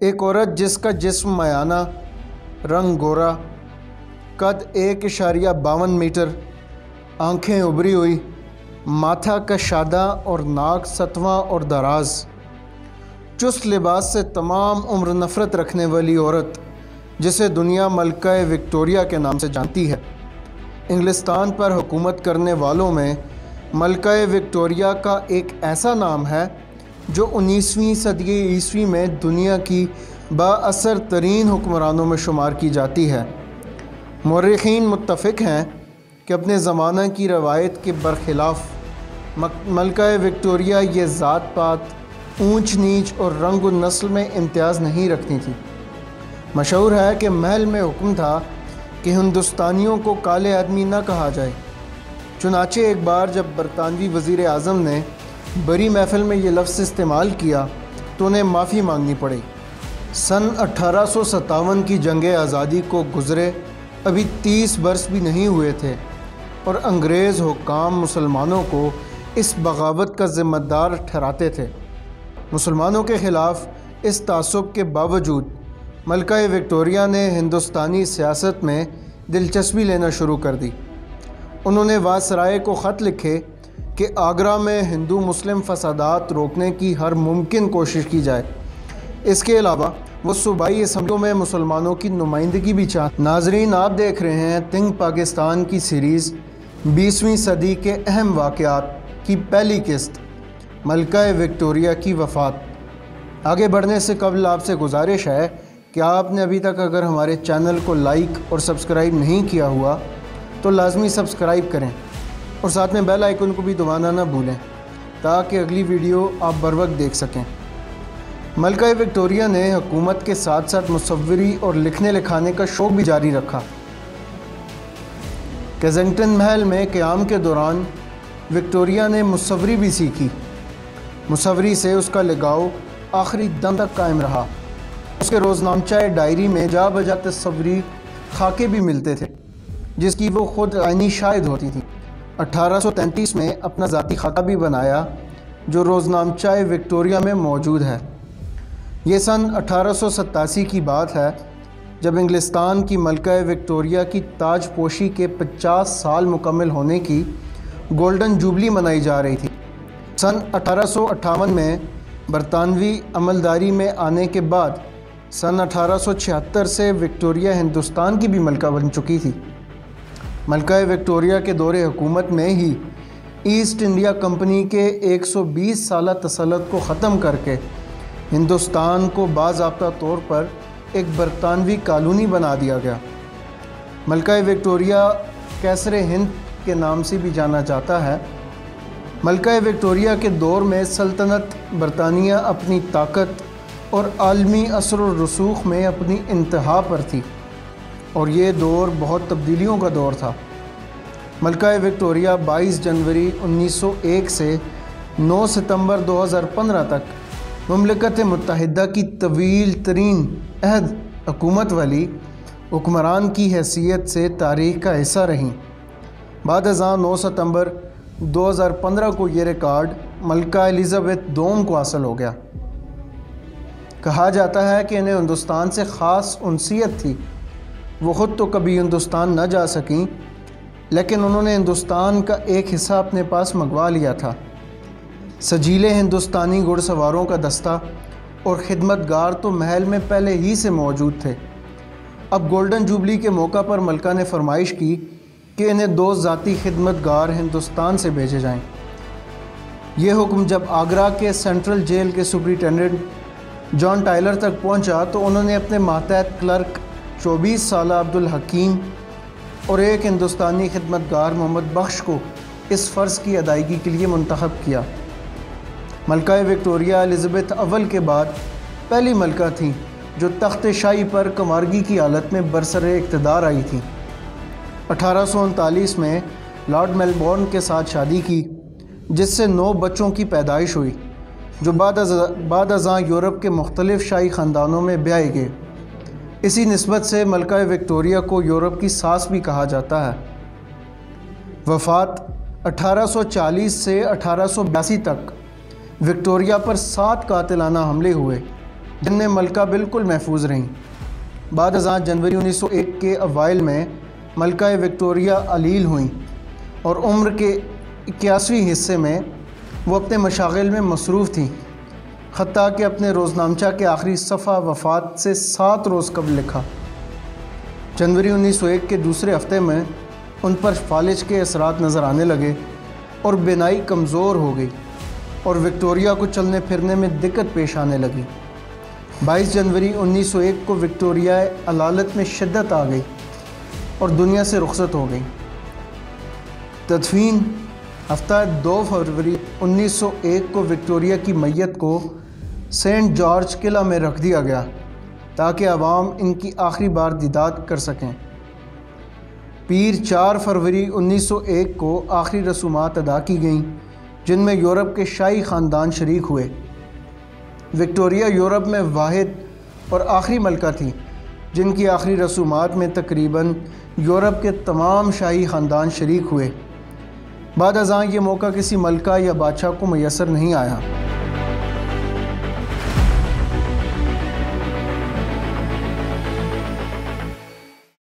ایک عورت جس کا جسم میانہ، رنگ گورا، قد 1.52 میٹر، آنکھیں ابری ہوئی، ماتھا کشادہ اور ناک ستواں اور دراز، چست لباس سے تمام عمر نفرت رکھنے والی عورت جسے دنیا ملکہ وکٹوریہ کے نام سے جانتی ہے۔ انگلستان پر حکومت کرنے والوں میں ملکہ وکٹوریہ کا ایک ایسا نام ہے جو 19ویں صدی عیسوی میں دنیا کی با اثر ترین حکمرانوں میں شمار کی جاتی ہے۔ مورخین متفق ہیں کہ اپنے زمانہ کی روایت کے برخلاف ملکہ وکٹوریہ یہ ذات پات، اونچ نیچ اور رنگ و نسل میں امتیاز نہیں رکھتی تھی۔ مشہور ہے کہ محل میں حکم تھا کہ ہندوستانیوں کو کالے آدمی نہ کہا جائے، چنانچہ ایک بار جب برطانوی وزیر اعظم نے بڑی محفل میں یہ لفظ استعمال کیا تو انہیں معافی مانگنی پڑی۔ سن 1857 کی جنگ آزادی کو گزرے ابھی 30 برس بھی نہیں ہوئے تھے اور انگریز حکام مسلمانوں کو اس بغاوت کا ذمہ دار ٹھہراتے تھے۔ مسلمانوں کے خلاف اس تعصب کے باوجود ملکہ وکٹوریہ نے ہندوستانی سیاست میں دلچسپی لینا شروع کر دی۔ انہوں نے وائسرائے کو خط لکھے کہ آگرہ میں ہندو مسلم فسادات روکنے کی ہر ممکن کوشش کی جائے۔ اس کے علاوہ وہ صوبائی اسمبلیوں میں مسلمانوں کی نمائندگی بھی چاہتے۔ ناظرین، آپ دیکھ رہے ہیں تھنک پاکستان کی سیریز 20ویں صدی کے اہم واقعات کی پہلی قسط، ملکہ وکٹوریہ کی وفات۔ آگے بڑھنے سے قبل آپ سے گزارش ہے کہ آپ نے ابھی تک اگر ہمارے چینل کو لائک اور سبسکرائب نہیں کیا ہوا تو لازمی سبسکرائب کریں اور ساتھ میں بیل آئیکن کو بھی دبانا نہ بھولیں تاکہ اگلی ویڈیو آپ بروقت دیکھ سکیں۔ ملکہ وکٹوریہ نے حکومت کے ساتھ ساتھ مصوری اور لکھنے لکھانے کا شوق بھی جاری رکھا۔ کینزنگٹن محل میں قیام کے دوران وکٹوریہ نے مصوری بھی سیکھی۔ مصوری سے اس کا لگاؤ آخری دم تک قائم رہا۔ اس کے روزنامچہ ڈائری میں جا بجا تصوری خاکے بھی ملتے تھے جس کی وہ خود عینی شاہد ہوتی تھی۔ 1833 میں اپنا ذاتی خاکہ بھی بنایا جو روزنامچہ وکٹوریہ میں موجود ہے۔ یہ سن 1887 کی بات ہے جب انگلستان کی ملکہ وکٹوریہ کی تاج پوشی کے 50 سال مکمل ہونے کی گولڈن جوبلی منائی جا رہی تھی۔ سن 1858 میں برطانوی عملداری میں آنے کے بعد سن 1876 سے وکٹوریہ ہندوستان کی بھی ملکہ بن چکی تھی۔ ملکہ وکٹوریہ کے دور حکومت میں ہی ایسٹ انڈیا کمپنی کے 120 سالہ تسلط کو ختم کر کے ہندوستان کو باضابطہ طور پر ایک برطانوی کالونی بنا دیا گیا۔ ملکہ وکٹوریہ کیسر ہند کے نام سے بھی جانا جاتا ہے۔ ملکہ وکٹوریہ کے دور میں سلطنت برطانیہ اپنی طاقت اور عالمی اثر و رسوخ میں اپنی انتہا پر تھی اور یہ دور بہت تبدیلیوں کا دور تھا۔ ملکہ وکٹوریہ 22 جنوری 1901 سے 9 ستمبر 2015 تک مملکت متحدہ کی طویل ترین عہد حکومت والی حکمران کی حیثیت سے تاریخ کا حصہ رہیں۔ بعد ازاں 9 ستمبر 2015 کو یہ ریکارڈ ملکہ الزبیتھ دوم کو حاصل ہو گیا۔ کہا جاتا ہے کہ انہیں ہندوستان سے خاص انسیت تھی۔ وہ خود تو کبھی ہندوستان نہ جا سکیں لیکن انہوں نے ہندوستان کا ایک حصہ اپنے پاس منگوا لیا تھا۔ سجیلے ہندوستانی گھڑ سواروں کا دستہ اور خدمت گار تو محل میں پہلے ہی سے موجود تھے۔ اب گولڈن جوبلی کے موقع پر ملکہ نے فرمائش کی کہ انہیں 2 ذاتی خدمت گار ہندوستان سے بھیجے جائیں۔ یہ حکم جب آگرہ کے سینٹرل جیل کے سپرنٹینڈنٹ جان ٹائلر تک پہنچا تو انہوں نے اپنے ماتحت کلرک 24 سالہ عبدالحکیم اور ایک ہندوستانی خدمت گار محمد بخش کو اس فرض کی ادائیگی کے لیے منتخب کیا۔ ملکہ وکٹوریہ الزبیتھ اول کے بعد پہلی ملکہ تھیں جو تخت شاہی پر کمارگی کی حالت میں برسر اقتدار آئی تھیں۔ 1839 میں لارڈ میلبورن کے ساتھ شادی کی جس سے 9 بچوں کی پیدائش ہوئی جو بعد ازاں یورپ کے مختلف شاہی خاندانوں میں بیائے گئے۔ اسی نسبت سے ملکہ وکٹوریہ کو یورپ کی ساس بھی کہا جاتا ہے۔ وفات 1840 سے 1882 تک وکٹوریہ پر 7 قاتلانہ حملے ہوئے جن میں ملکہ بالکل محفوظ رہیں۔ بعد ازاں جنوری 1901 کے اوائل میں ملکہ وکٹوریہ علیل ہوئیں اور عمر کے 81ویں حصے میں وہ اپنے مشاغل میں مصروف تھیں، حتیٰ کہ اپنے روزنامچہ کے آخری صفحہ وفات سے 7 روز قبل لکھا۔ جنوری 1901 کے دوسرے ہفتے میں ان پر فالج کے اثرات نظر آنے لگے اور بینائی کمزور ہو گئی اور وکٹوریہ کو چلنے پھرنے میں دقت پیش آنے لگی۔ 22 جنوری 1901 کو وکٹوریہ علالت میں شدت آ گئی اور دنیا سے رخصت ہو گئی۔ تدفین ہفتہ 2 فروری 1901 کو وکٹوریہ کی میت کو سینٹ جارج قلعہ میں رکھ دیا گیا تاکہ عوام ان کی آخری بار دیدار کر سکیں۔ پیر 4 فروری 1901 کو آخری رسومات ادا کی گئیں جن میں یورپ کے شاہی خاندان شریک ہوئے۔ وکٹوریہ یورپ میں واحد اور آخری ملکہ تھی جن کی آخری رسومات میں تقریباً یورپ کے تمام شاہی خاندان شریک ہوئے۔ بعد ازاں یہ موقع کسی ملکہ یا بادشاہ کو میسر نہیں آیا۔